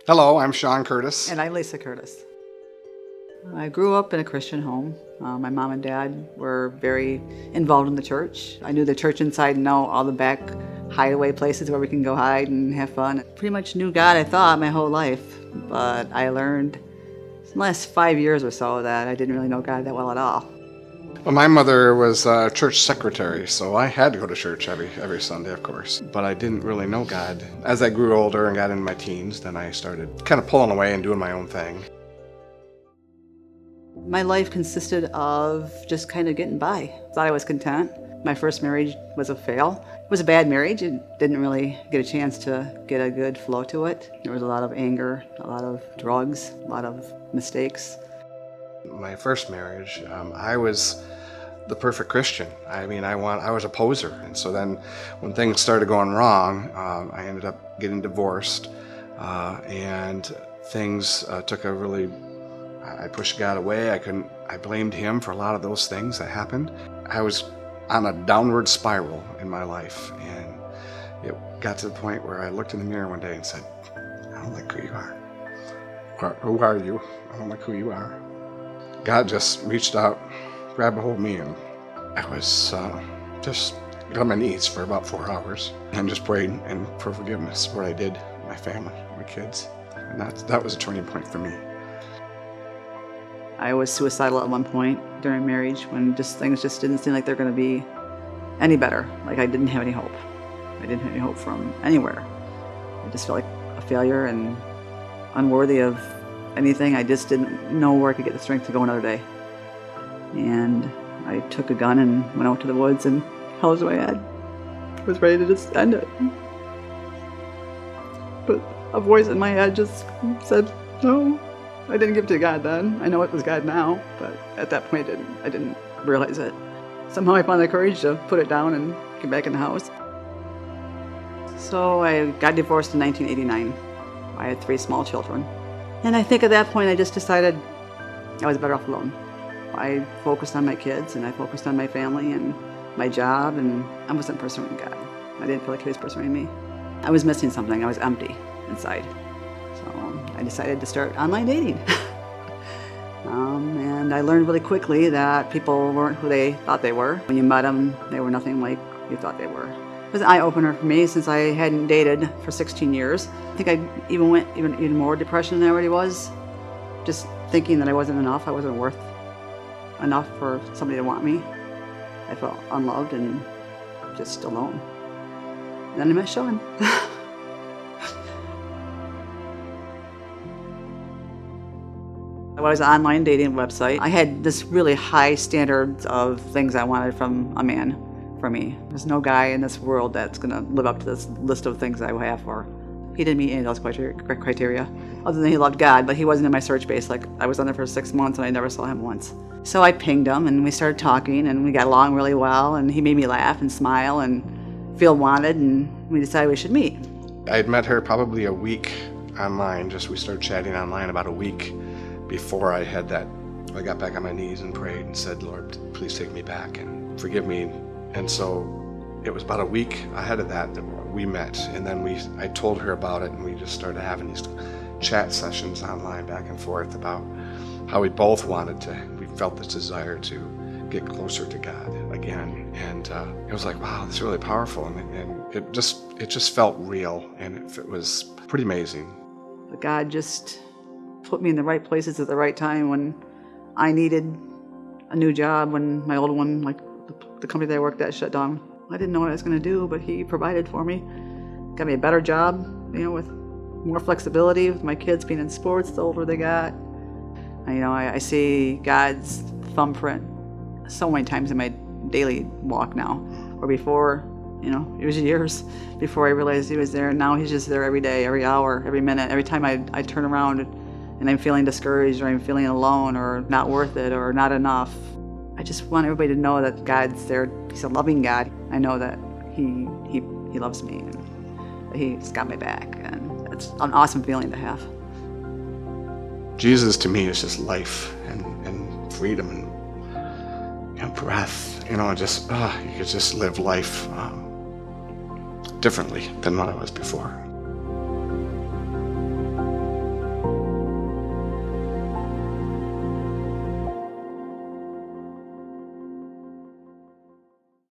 Hello, I'm Shawn Curtis. And I'm Lisa Curtis. I grew up in a Christian home. My mom and dad were very involved in the church. I knew the church inside and out, all the back hideaway places where we can go hide and have fun. Pretty much knew God, I thought, my whole life. But I learned in the last 5 years or so that I didn't really know God that well at all. Well, my mother was a church secretary, so I had to go to church every Sunday, of course. But I didn't really know God. As I grew older and got into my teens, then I started kind of pulling away and doing my own thing. My life consisted of just kind of getting by. Thought I was content. My first marriage was a fail. It was a bad marriage. It didn't really get a chance to get a good flow to it. There was a lot of anger, a lot of drugs, a lot of mistakes. My first marriage, I was the perfect Christian. I was a poser. And so then when things started going wrong, I ended up getting divorced. And things took a really, I pushed God away. I blamed him for a lot of those things that happened. I was on a downward spiral in my life. And it got to the point where I looked in the mirror one day and said, I don't like who you are. Who are you? I don't like who you are. God just reached out, grabbed a hold of me, and I was just on my knees for about 4 hours and just prayed and for forgiveness for what I did, my family, my kids. And that was a turning point for me. I was suicidal at one point during marriage when things just didn't seem like they're going to be any better. Like I didn't have any hope. I didn't have any hope from anywhere. I just felt like a failure and unworthy of anything. I just didn't know where I could get the strength to go another day. And I took a gun and went out to the woods and held it to my head. I was ready to just end it. But a voice in my head just said, no. I didn't give it to God then. I know it was God now, but at that point I didn't realize it. Somehow I found the courage to put it down and get back in the house. So I got divorced in 1989. I had 3 small children. And I think at that point I just decided I was better off alone. I focused on my kids and I focused on my family and my job, and I wasn't pursuing God. I didn't feel like he was pursuing me. I was missing something. I was empty inside. So I decided to start online dating. And I learned really quickly that people weren't who they thought they were. When you met them, they were nothing like you thought they were. It was an eye-opener for me since I hadn't dated for 16 years. I think I even went even more depression than I already was. Just thinking that I wasn't enough, I wasn't worth enough for somebody to want me. I felt unloved and just alone. And then I met Shawn. I was an online dating website. I had this really high standards of things I wanted from a man for me. There's no guy in this world that's gonna live up to this list of things I have for. He didn't meet any of those criteria, other than he loved God, but he wasn't in my search base. Like I was on there for 6 months and I never saw him once. So I pinged him and we started talking and we got along really well, and he made me laugh and smile and feel wanted, and we decided we should meet. I had met her probably a week online. We started chatting online about a week before I got back on my knees and prayed and said, Lord, please take me back and forgive me. And so it was about a week ahead of that we met, and then I told her about it, and we just started having these chat sessions online back and forth about how we both we felt this desire to get closer to God again. And it was like, wow, this is really powerful, and it just felt real, and it was pretty amazing. But God just put me in the right places at the right time when I needed a new job, when my old one, like the company that I worked at, shut down. I didn't know what I was going to do, but he provided for me. Got me a better job, with more flexibility, with my kids being in sports the older they got. I see God's thumbprint so many times in my daily walk now, where before, it was years before I realized he was there, and now he's just there every day, every hour, every minute, every time I turn around and I'm feeling discouraged or I'm feeling alone or not worth it or not enough. I just want everybody to know that God's there. He's a loving God. I know that he loves me and that he's got my back, and it's an awesome feeling to have. Jesus to me is just life and freedom and breath. You could just live life differently than what I was before.